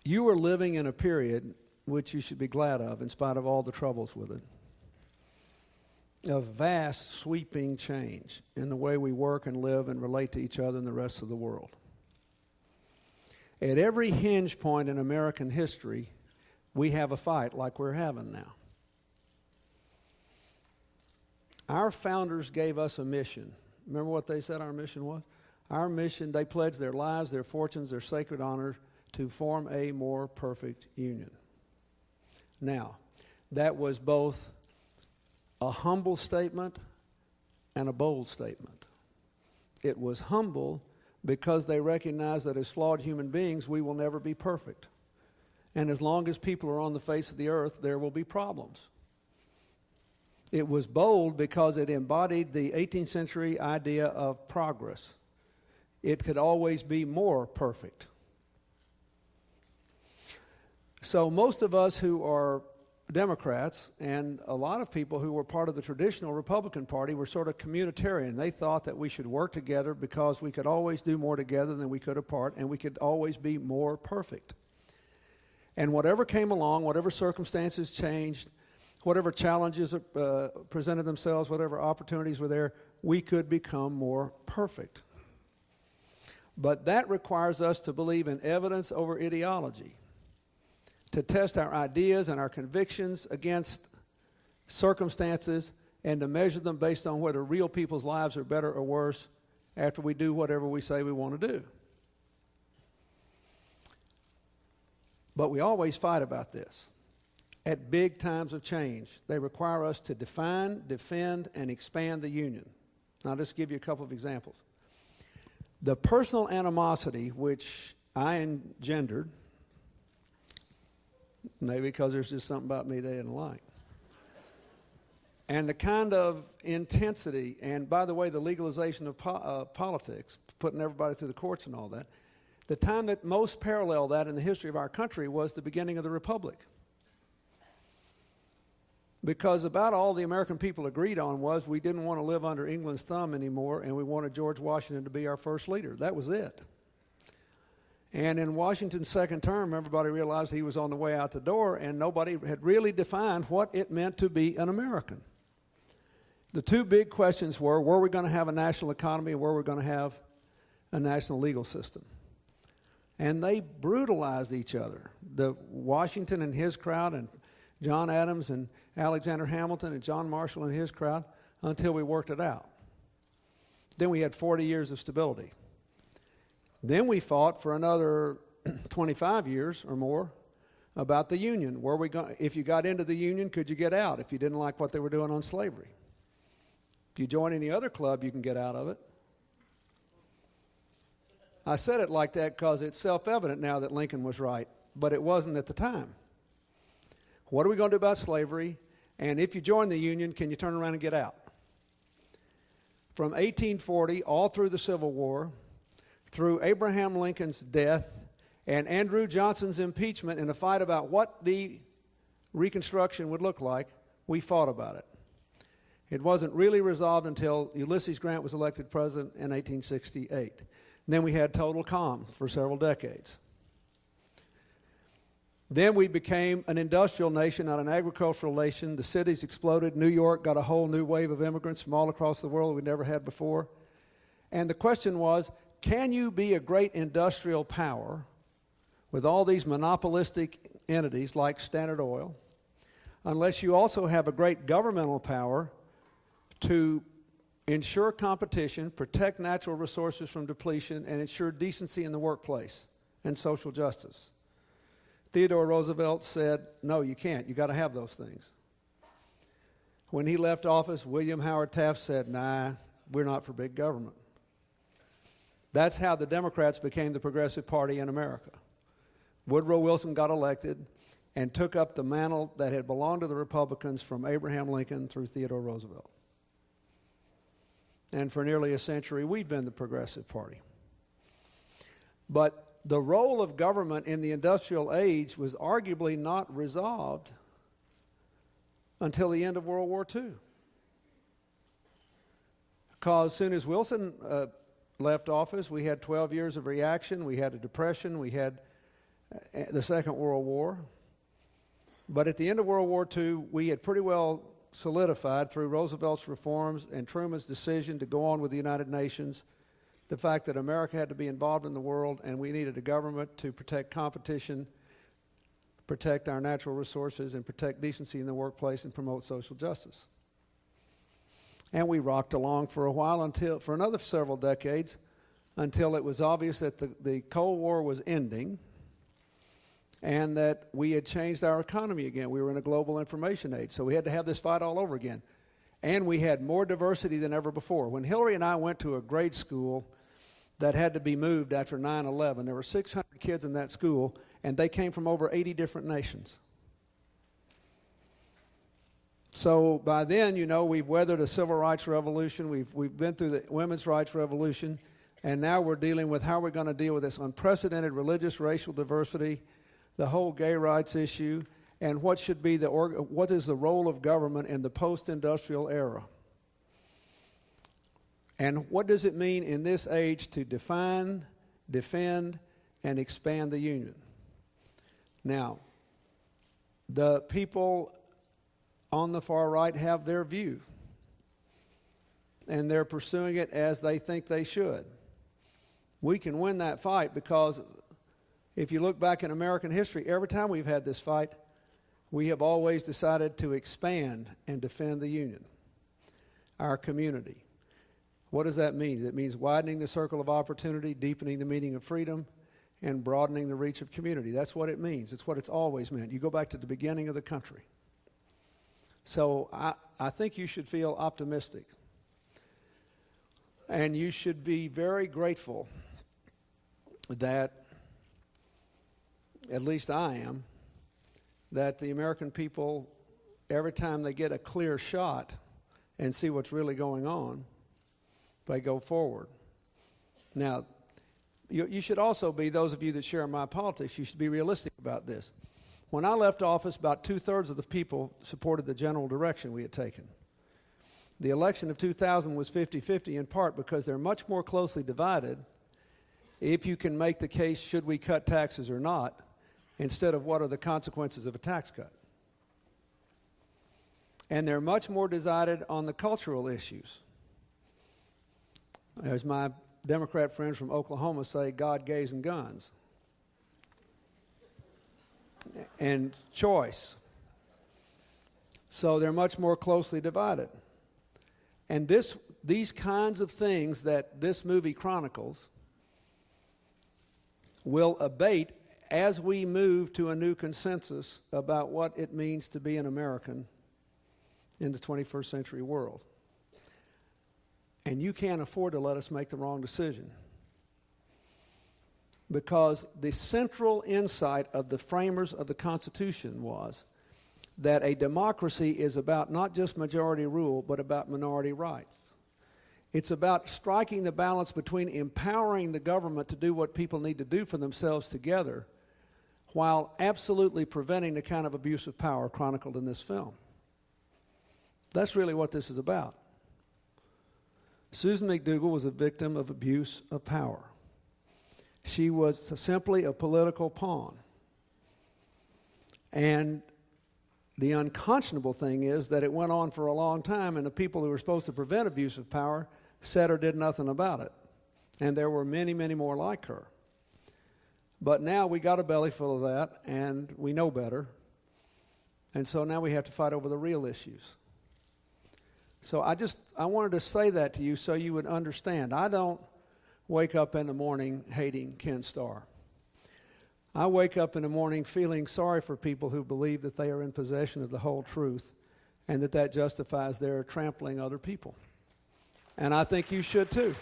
You are living in a period which you should be glad of, in spite of all the troubles with it, of vast, sweeping change in the way we work and live and relate to each other and the rest of the world. At every hinge point in American history, we have a fight like we're having now. Our founders gave us a mission. Remember what they said our mission was? Our mission, they pledged their lives, their fortunes, their sacred honor to form a more perfect union. Now, that was both a humble statement and a bold statement. It was humble because they recognized that as flawed human beings, we will never be perfect. And as long as people are on the face of the earth, there will be problems. It was bold because it embodied the 18th century idea of progress. It could always be more perfect. So most of us who are Democrats and a lot of people who were part of the traditional Republican Party were sort of communitarian. They thought that we should work together because we could always do more together than we could apart, and we could always be more perfect. And whatever came along, whatever circumstances changed, whatever challenges presented themselves, whatever opportunities were there, we could become more perfect. But that requires us to believe in evidence over ideology, to test our ideas and our convictions against circumstances, and to measure them based on whether real people's lives are better or worse after we do whatever we say we want to do. But we always fight about this. At big times of change, they require us to define, defend, and expand the Union. Now, I'll just give you a couple of examples. The personal animosity which I engendered, maybe because there's just something about me they didn't like, and the kind of intensity, and by the way, the legalization of politics, putting everybody through the courts and all that, the time that most paralleled that in the history of our country was the beginning of the Republic. Because about all the American people agreed on was we didn't want to live under England's thumb anymore, and we wanted George Washington to be our first leader. That was it. And in Washington's second term, everybody realized he was on the way out the door, and nobody had really defined what it meant to be an American. The two big questions were we going to have a national economy, and were we going to have a national legal system? And they brutalized each other. The Washington and his crowd, and John Adams and Alexander Hamilton and John Marshall and his crowd, until we worked it out. Then we had 40 years of stability. Then we fought for another 25 years or more about the Union. If you got into the Union, could you get out if you didn't like what they were doing on slavery? If you join any other club, you can get out of it. I said it like that because it's self-evident now that Lincoln was right, but it wasn't at the time. What are we going to do about slavery? And if you join the Union, can you turn around and get out? From 1840 all through the Civil War, through Abraham Lincoln's death and Andrew Johnson's impeachment in a fight about what the Reconstruction would look like, we fought about it. It wasn't really resolved until Ulysses Grant was elected president in 1868. And then we had total calm for several decades. Then we became an industrial nation, not an agricultural nation. The cities exploded. New York got a whole new wave of immigrants from all across the world we never had before. And the question was, can you be a great industrial power with all these monopolistic entities like Standard Oil, unless you also have a great governmental power to ensure competition, protect natural resources from depletion, and ensure decency in the workplace and social justice? Theodore Roosevelt said, no, you can't. You got to have those things. When he left office, William Howard Taft said, nah, we're not for big government. That's how the Democrats became the Progressive Party in America. Woodrow Wilson got elected and took up the mantle that had belonged to the Republicans from Abraham Lincoln through Theodore Roosevelt. And for nearly a century, we've been the Progressive Party. But the role of government in the industrial age was arguably not resolved until the end of World War II. Because as soon as Wilson left office, we had 12 years of reaction, we had a depression, we had the Second World War. But at the end of World War II, we had pretty well solidified through Roosevelt's reforms and Truman's decision to go on with the United Nations the fact that America had to be involved in the world and we needed a government to protect competition, protect our natural resources, and protect decency in the workplace and promote social justice. And we rocked along for a while for another several decades until it was obvious that the Cold War was ending and that we had changed our economy again. We were in a global information age, so we had to have this fight all over again. And we had more diversity than ever before. When Hillary and I went to a grade school that had to be moved after 9/11, there were 600 kids in that school, and they came from over 80 different nations. So by then, you know, we've weathered a civil rights revolution, we've been through the women's rights revolution, and now we're dealing with how we're going to deal with this unprecedented religious, racial diversity, the whole gay rights issue, and what should be what is the role of government in the post-industrial era. And what does it mean in this age to define, defend, and expand the Union? Now, the people on the far right have their view, and they're pursuing it as they think they should. We can win that fight because if you look back in American history, every time we've had this fight, we have always decided to expand and defend the Union, our community. What does that mean? It means widening the circle of opportunity, deepening the meaning of freedom, and broadening the reach of community. That's what it means. It's what it's always meant. You go back to the beginning of the country. So I think you should feel optimistic. And you should be very grateful that, at least I am, that the American people, every time they get a clear shot and see what's really going on, they go forward. Now, you should also be, those of you that share my politics, you should be realistic about this. When I left office, about 2/3 of the people supported the general direction we had taken. The election of 2000 was 50-50 in part because they're much more closely divided if you can make the case, should we cut taxes or not, instead of what are the consequences of a tax cut. And they're much more divided on the cultural issues. As my Democrat friends from Oklahoma say, God, gays, and guns. And choice. So they're much more closely divided. And these kinds of things that this movie chronicles will abate as we move to a new consensus about what it means to be an American in the 21st century world. And you can't afford to let us make the wrong decision. Because the central insight of the framers of the Constitution was that a democracy is about not just majority rule, but about minority rights. It's about striking the balance between empowering the government to do what people need to do for themselves together, while absolutely preventing the kind of abuse of power chronicled in this film. That's really what this is about. Susan McDougal was a victim of abuse of power. She was simply a political pawn. And the unconscionable thing is that it went on for a long time, and the people who were supposed to prevent abuse of power said or did nothing about it. And there were many, many more like her. But now we got a belly full of that, and we know better. And so now we have to fight over the real issues. So I wanted to say that to you so you would understand. I don't wake up in the morning hating Ken Starr. I wake up in the morning feeling sorry for people who believe that they are in possession of the whole truth and that justifies their trampling other people. And I think you should too.